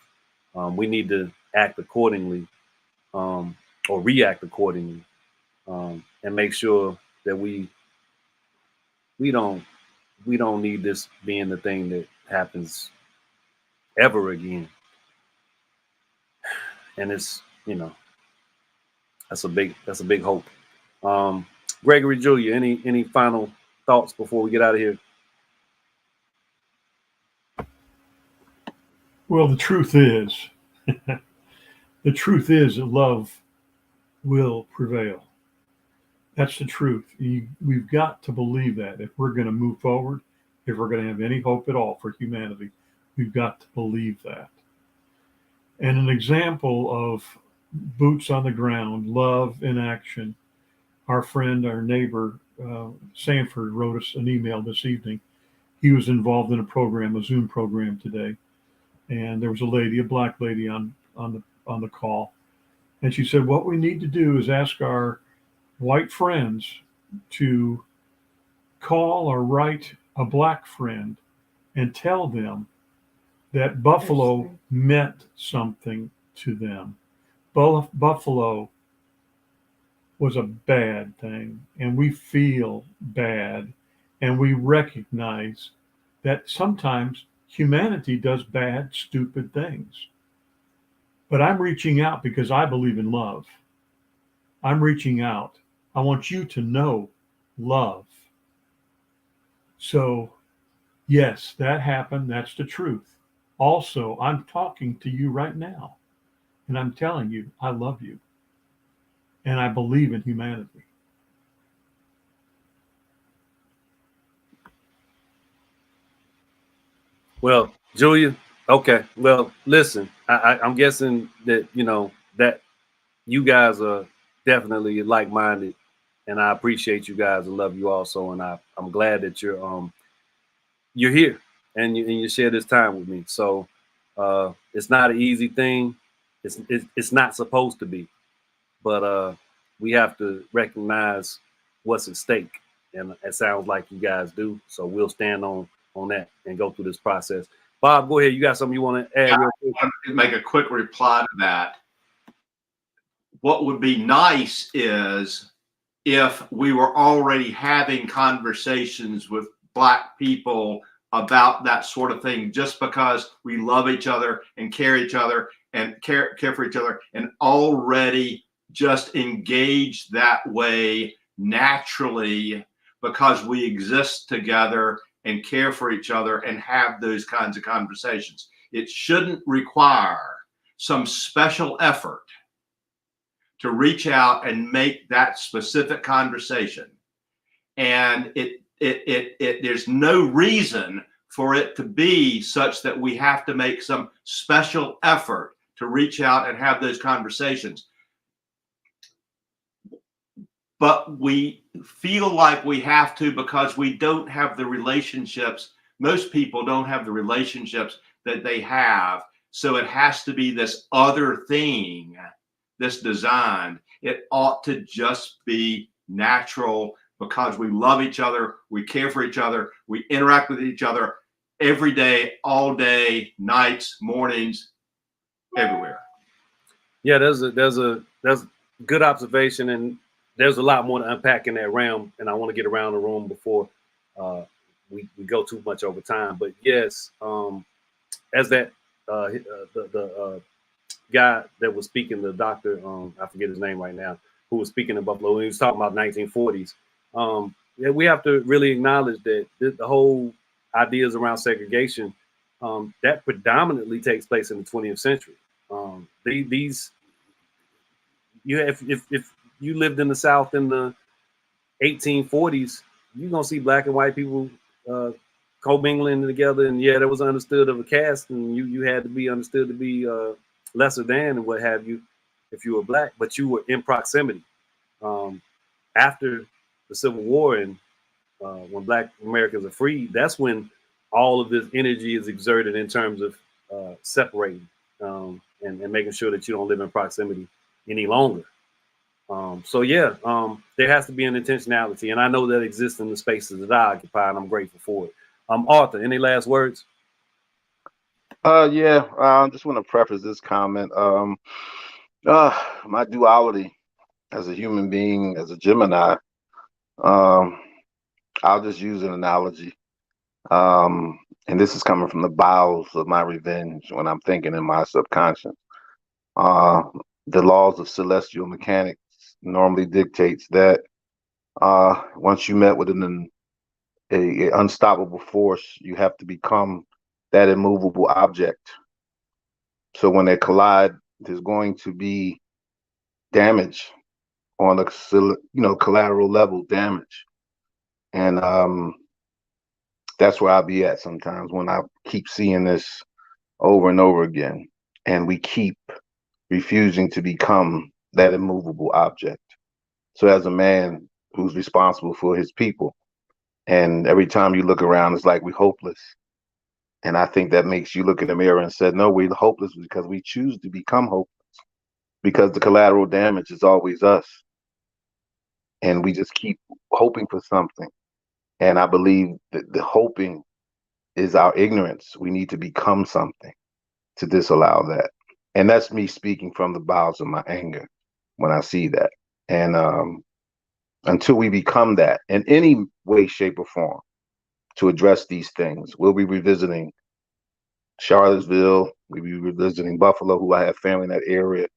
We need to act accordingly, or react accordingly, and make sure that we don't need this being the thing that happens ever again. And it's, that's a big hope. Gregory Julia, any final thoughts before we get out of here? Well, the truth is that love will prevail. That's the truth. We've got to believe that if we're going to move forward, if we're going to have any hope at all for humanity, we've got to believe that. And an example of boots on the ground, love in action, our friend, our neighbor, Sanford, wrote us an email this evening. He was involved in a Zoom program today. And there was a black lady on the call. And she said, what we need to do is ask our white friends to call or write a black friend and tell them that Buffalo meant something to them. Buffalo was a bad thing, and we feel bad, and we recognize that sometimes humanity does bad, stupid things. But I'm reaching out because I believe in love. I'm reaching out. I want you to know love. So, yes, that happened. That's the truth. Also, I'm talking to you right now, and I'm telling you, I love you, and I believe in humanity. Well, Julia, okay. Well, listen, I'm guessing that, that you guys are definitely like-minded, and I appreciate you guys and love you also. And I'm glad that you're here and you share this time with me. So it's not an easy thing. It's not supposed to be, but we have to recognize what's at stake, and it sounds like you guys do. So we'll stand on that and go through this process. Bob, go ahead. You got something you want to add? I want to make a quick reply to that. What would be nice is if we were already having conversations with Black people about that sort of thing, just because we love each other and care each other and care for each other, and already just engage that way naturally because we exist together and care for each other and have those kinds of conversations. It shouldn't require some special effort to reach out and make that specific conversation. And there's no reason for it to be such that we have to make some special effort to reach out and have those conversations. But we feel like we have to because we don't have the relationships. Most people don't have the relationships that they have. So it has to be this other thing that's designed. It ought to just be natural because we love each other, we care for each other, we interact with each other every day, all day, nights, mornings, everywhere. Yeah, there's a good observation, and there's a lot more to unpack in that realm. And I want to get around the room before we go too much over time. But yes, as that the guy that was speaking, the doctor, I forget his name right now, who was speaking in Buffalo, he was talking about 1940s. Yeah, we have to really acknowledge that the whole ideas around segregation that predominantly takes place in the 20th century. These if you lived in the South in the 1840s, you're gonna see black and white people commingling together, and yeah, that was understood of a caste, and you had to be understood to be lesser than and what have you if you were black, but you were in proximity. After the Civil War and when Black Americans are freed, that's when all of this energy is exerted in terms of separating and making sure that you don't live in proximity any longer. So yeah, there has to be an intentionality, and I know that exists in the spaces that I occupy, and I'm grateful for it. Arthur, any last words? Yeah, I just want to preface this comment. My duality as a human being, as a Gemini, I'll just use an analogy. And this is coming from the bowels of my revenge when I'm thinking in my subconscious. The laws of celestial mechanics normally dictates that once you met with an unstoppable force, you have to become that immovable object. So when they collide, there's going to be damage on a collateral level damage, and that's where I'll be at sometimes when I keep seeing this over and over again, and we keep refusing to become that immovable object. So as a man who's responsible for his people, and every time you look around, it's like we're hopeless. And I think that makes you look in the mirror and say, no, we're hopeless because we choose to become hopeless, because the collateral damage is always us. And we just keep hoping for something. And I believe that the hoping is our ignorance. We need to become something to disallow that. And that's me speaking from the bowels of my anger when I see that. And until we become that in any way, shape, or form to address these things, we'll be revisiting Charlottesville, we'll be revisiting Buffalo, who I have family in that area.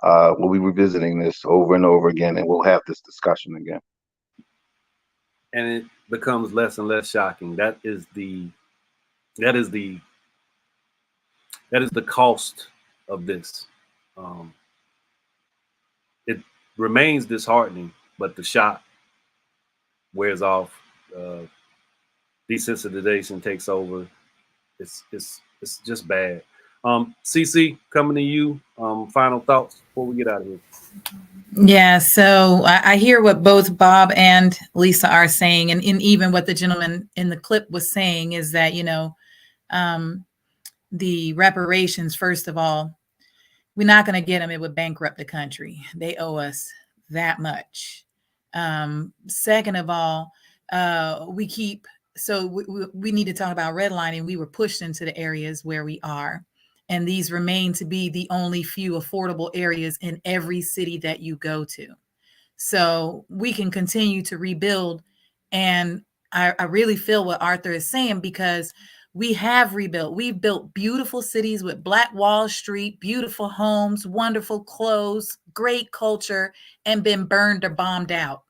We'll be revisiting this over and over again, and we'll have this discussion again. And it becomes less and less shocking. That is the cost of this. It remains disheartening, but the shock wears off. Desensitization takes over. It's just bad. CC, coming to you. Final thoughts before we get out of here. Yeah, so I hear what both Bob and Lisa are saying, and even what the gentleman in the clip was saying is that, the reparations, first of all, we're not going to get them. It would bankrupt the country. They owe us that much. Second of all, we need to talk about redlining. We were pushed into the areas where we are. And these remain to be the only few affordable areas in every city that you go to. So we can continue to rebuild. And I really feel what Arthur is saying, because we have rebuilt. We've built beautiful cities with Black Wall Street, beautiful homes, wonderful clothes, great culture, and been burned or bombed out.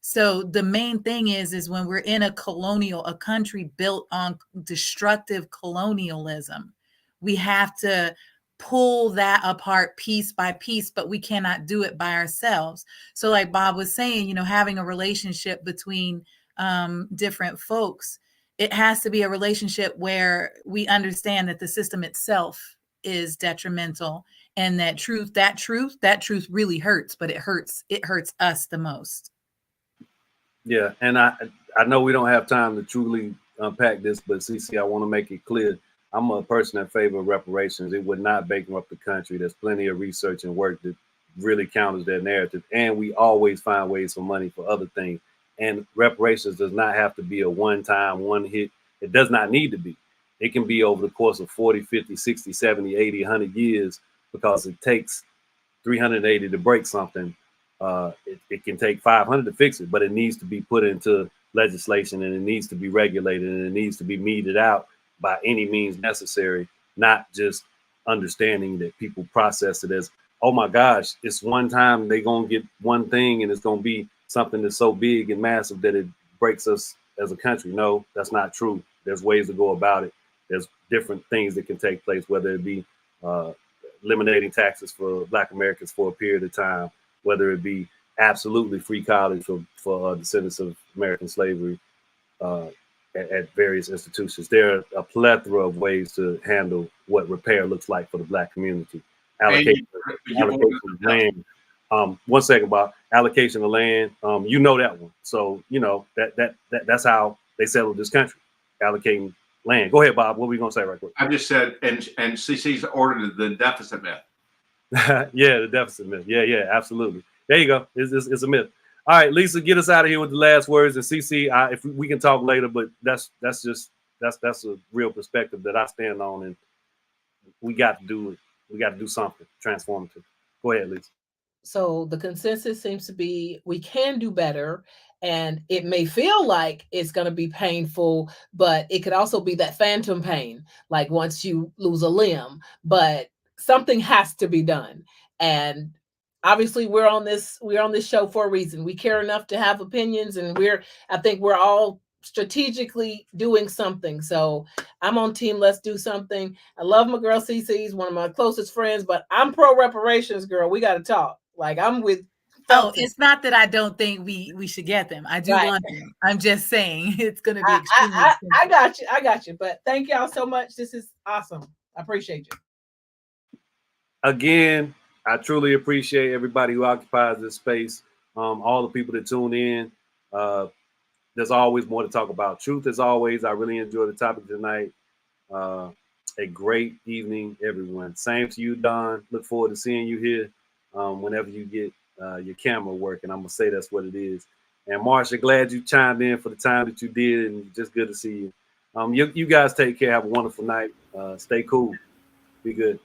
So the main thing is when we're in a country built on destructive colonialism, we have to pull that apart piece by piece, but we cannot do it by ourselves. So like Bob was saying, having a relationship between different folks, it has to be a relationship where we understand that the system itself is detrimental, and that truth really hurts, but it hurts us the most. Yeah, and I know we don't have time to truly unpack this, but CC, I want to make it clear I'm a person in favor of reparations. It would not bankrupt the country. There's plenty of research and work that really counters that narrative. And we always find ways for money for other things. And reparations does not have to be a one-time, one hit. It does not need to be. It can be over the course of 40, 50, 60, 70, 80, 100 years, because it takes 380 to break something. It can take 500 to fix it, but it needs to be put into legislation, and it needs to be regulated, and it needs to be meted out by any means necessary, not just understanding that people process it as, oh my gosh, it's one time they're going to get one thing and it's going to be something that's so big and massive that it breaks us as a country. No, that's not true. There's ways to go about it. There's different things that can take place, whether it be eliminating taxes for Black Americans for a period of time, whether it be absolutely free college for descendants of American slavery at various institutions. There are a plethora of ways to handle what repair looks like for the Black community. Allocation of land. One second, Bob. Allocation of land. You know that one. So you know that's how they settled this country, allocating land. Go ahead, Bob. What were we gonna say right quick? I just said, and CC's ordered the deficit myth. Yeah, the deficit myth. Yeah, absolutely. There you go. It's a myth. All right, Lisa, get us out of here with the last words. And CC, if we can talk later, but that's a real perspective that I stand on, and we got to do it. We got to do something transformative. Go ahead, Lisa. So the consensus seems to be we can do better, and it may feel like it's going to be painful, but it could also be that phantom pain, like once you lose a limb, but something has to be done. And obviously we're on this show for a reason. We care enough to have opinions, and I think we're all strategically doing something. So I'm on team let's do something. I love my girl CC, is one of my closest friends, but I'm pro reparations, girl. We got to talk. Like, I'm with Felton. Oh, it's not that I don't think we should get them. I do want them. I'm just saying it's going to be extremely expensive. I got you. But thank y'all so much. This is awesome. I appreciate you. Again, I truly appreciate everybody who occupies this space. All the people that tune in. There's always more to talk about. Truth, as always. I really enjoyed the topic tonight. A great evening, everyone. Same to you, Don. Look forward to seeing you here whenever you get your camera working. I'm going to say that's what it is. And Marsha, glad you chimed in for the time that you did, and just good to see you. You guys take care. Have a wonderful night. Stay cool. Be good.